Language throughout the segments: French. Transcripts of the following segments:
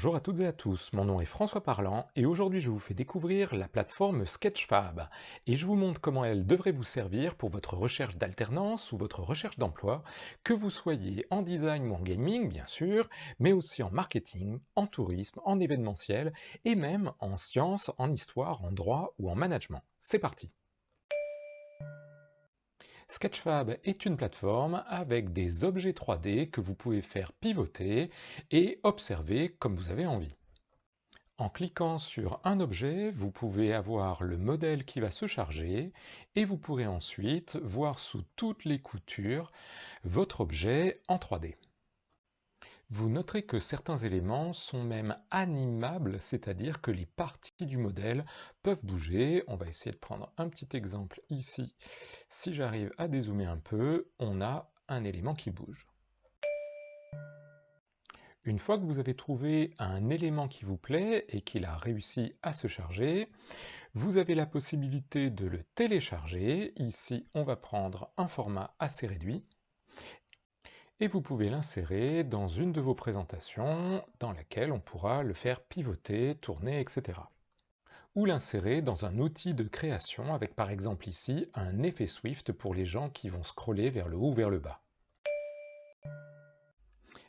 Bonjour à toutes et à tous, mon nom est François Parlant et aujourd'hui je vous fais découvrir la plateforme Sketchfab et je vous montre comment elle devrait vous servir pour votre recherche d'alternance ou votre recherche d'emploi, que vous soyez en design ou en gaming bien sûr, mais aussi en marketing, en tourisme, en événementiel et même en sciences, en histoire, en droit ou en management. C'est parti! Sketchfab est une plateforme avec des objets 3D que vous pouvez faire pivoter et observer comme vous avez envie. En cliquant sur un objet, vous pouvez avoir le modèle qui va se charger et vous pourrez ensuite voir sous toutes les coutures votre objet en 3D. Vous noterez que certains éléments sont même animables, c'est-à-dire que les parties du modèle peuvent bouger. On va essayer de prendre un petit exemple ici. Si j'arrive à dézoomer un peu, on a un élément qui bouge. Une fois que vous avez trouvé un élément qui vous plaît et qu'il a réussi à se charger, vous avez la possibilité de le télécharger. Ici, on va prendre un format assez réduit et vous pouvez l'insérer dans une de vos présentations dans laquelle on pourra le faire pivoter, tourner, etc. Ou l'insérer dans un outil de création avec par exemple ici un effet Swift pour les gens qui vont scroller vers le haut ou vers le bas.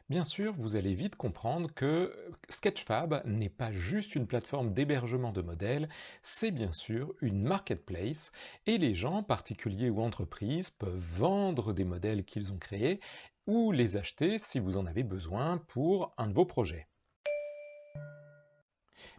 Bien sûr, vous allez vite comprendre que Sketchfab n'est pas juste une plateforme d'hébergement de modèles, c'est bien sûr une marketplace et les gens, particuliers ou entreprises, peuvent vendre des modèles qu'ils ont créés ou les acheter si vous en avez besoin pour un de vos projets.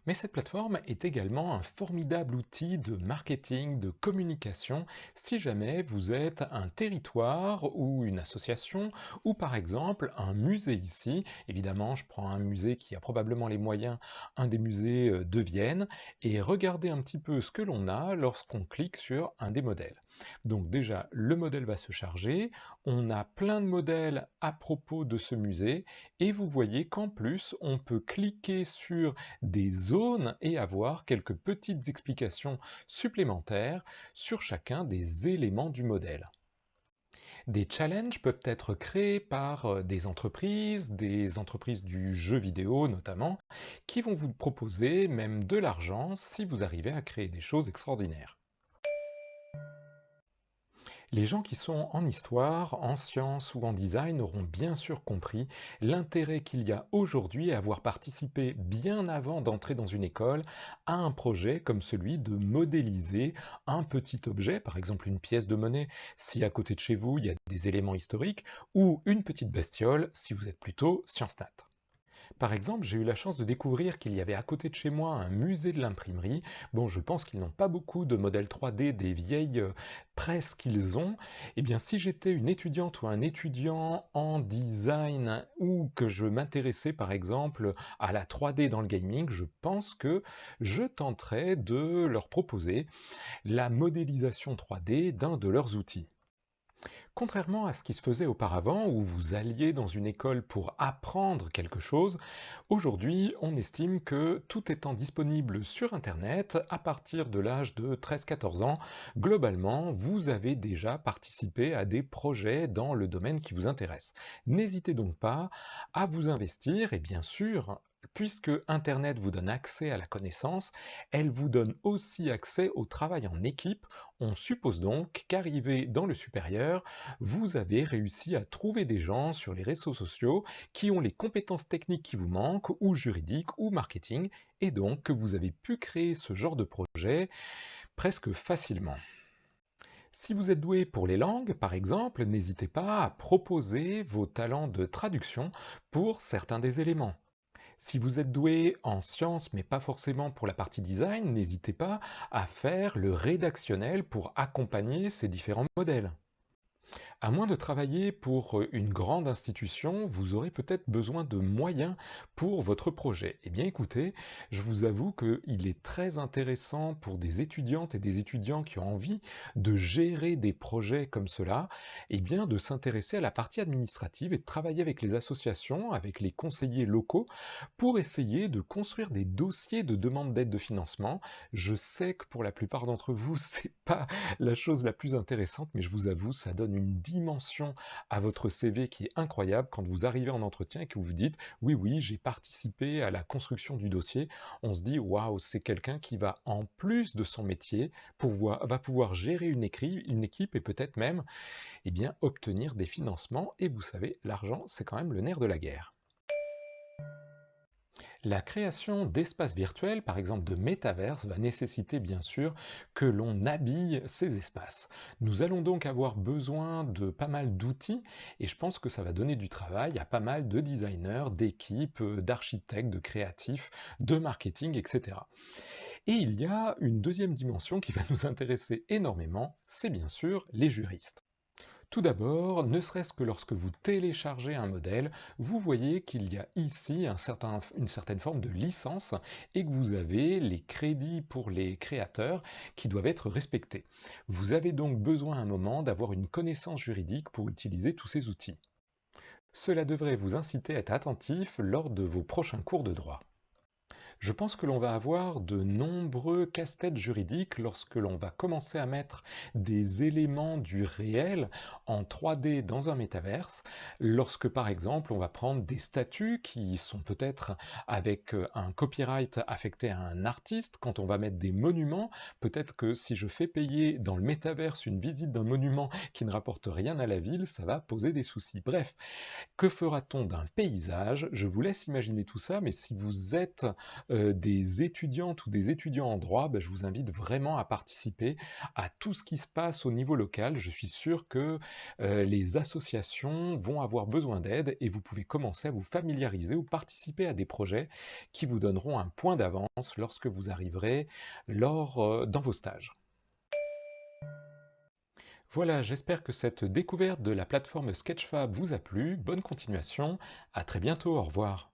Mais cette plateforme est également un formidable outil de marketing, de communication, si jamais vous êtes un territoire ou une association, ou par exemple un musée ici. Évidemment, je prends un musée qui a probablement les moyens, un des musées de Vienne, et regardez un petit peu ce que l'on a lorsqu'on clique sur un des modèles. Donc déjà, le modèle va se charger, on a plein de modèles à propos de ce musée, et vous voyez qu'en plus, on peut cliquer sur des zones et avoir quelques petites explications supplémentaires sur chacun des éléments du modèle. Des challenges peuvent être créés par des entreprises du jeu vidéo notamment, qui vont vous proposer même de l'argent si vous arrivez à créer des choses extraordinaires. Les gens qui sont en histoire, en sciences ou en design auront bien sûr compris l'intérêt qu'il y a aujourd'hui à avoir participé bien avant d'entrer dans une école à un projet comme celui de modéliser un petit objet, par exemple une pièce de monnaie si à côté de chez vous il y a des éléments historiques, ou une petite bestiole si vous êtes plutôt sciences nat. Par exemple, j'ai eu la chance de découvrir qu'il y avait à côté de chez moi un musée de l'imprimerie. Bon, je pense qu'ils n'ont pas beaucoup de modèles 3D des vieilles presses qu'ils ont. Eh bien, si j'étais une étudiante ou un étudiant en design ou que je m'intéressais par exemple à la 3D dans le gaming, je pense que je tenterais de leur proposer la modélisation 3D d'un de leurs outils. Contrairement à ce qui se faisait auparavant, où vous alliez dans une école pour apprendre quelque chose, aujourd'hui on estime que tout étant disponible sur Internet, à partir de l'âge de 13-14 ans, globalement vous avez déjà participé à des projets dans le domaine qui vous intéresse. N'hésitez donc pas à vous investir, et bien sûr, puisque Internet vous donne accès à la connaissance, elle vous donne aussi accès au travail en équipe. On suppose donc qu'arrivé dans le supérieur, vous avez réussi à trouver des gens sur les réseaux sociaux qui ont les compétences techniques qui vous manquent, ou juridiques, ou marketing, et donc que vous avez pu créer ce genre de projet presque facilement. Si vous êtes doué pour les langues, par exemple, n'hésitez pas à proposer vos talents de traduction pour certains des éléments. Si vous êtes doué en sciences, mais pas forcément pour la partie design, n'hésitez pas à faire le rédactionnel pour accompagner ces différents modèles. À moins de travailler pour une grande institution, vous aurez peut-être besoin de moyens pour votre projet. Eh bien écoutez, je vous avoue qu'il est très intéressant pour des étudiantes et des étudiants qui ont envie de gérer des projets comme cela, eh bien de s'intéresser à la partie administrative et de travailler avec les associations, avec les conseillers locaux, pour essayer de construire des dossiers de demande d'aide de financement. Je sais que pour la plupart d'entre vous, c'est pas la chose la plus intéressante, mais je vous avoue, ça donne une dimension à votre CV qui est incroyable quand vous arrivez en entretien et que vous vous dites: «Oui, oui, j'ai participé à la construction du dossier». On se dit: «Waouh, c'est quelqu'un qui va, en plus de son métier, pouvoir gérer une équipe et peut-être même, eh bien, obtenir des financements». Et vous savez, l'argent, c'est quand même le nerf de la guerre. La création d'espaces virtuels, par exemple de métaverse, va nécessiter bien sûr que l'on habille ces espaces. Nous allons donc avoir besoin de pas mal d'outils et je pense que ça va donner du travail à pas mal de designers, d'équipes, d'architectes, de créatifs, de marketing, etc. Et il y a une deuxième dimension qui va nous intéresser énormément, c'est bien sûr les juristes. Tout d'abord, ne serait-ce que lorsque vous téléchargez un modèle, vous voyez qu'il y a ici une certaine forme de licence et que vous avez les crédits pour les créateurs qui doivent être respectés. Vous avez donc besoin à un moment d'avoir une connaissance juridique pour utiliser tous ces outils. Cela devrait vous inciter à être attentif lors de vos prochains cours de droit. Je pense que l'on va avoir de nombreux casse-têtes juridiques lorsque l'on va commencer à mettre des éléments du réel en 3D dans un métaverse, lorsque par exemple on va prendre des statuts qui sont peut-être avec un copyright affecté à un artiste, quand on va mettre des monuments, peut-être que si je fais payer dans le métaverse une visite d'un monument qui ne rapporte rien à la ville, ça va poser des soucis. Bref, que fera-t-on d'un paysage? Je vous laisse imaginer tout ça, mais si vous êtes des étudiantes ou des étudiants en droit, je vous invite vraiment à participer à tout ce qui se passe au niveau local. Je suis sûr que les associations vont avoir besoin d'aide et vous pouvez commencer à vous familiariser ou participer à des projets qui vous donneront un point d'avance lorsque vous arriverez dans vos stages. Voilà, j'espère que cette découverte de la plateforme Sketchfab vous a plu. Bonne continuation, à très bientôt, au revoir.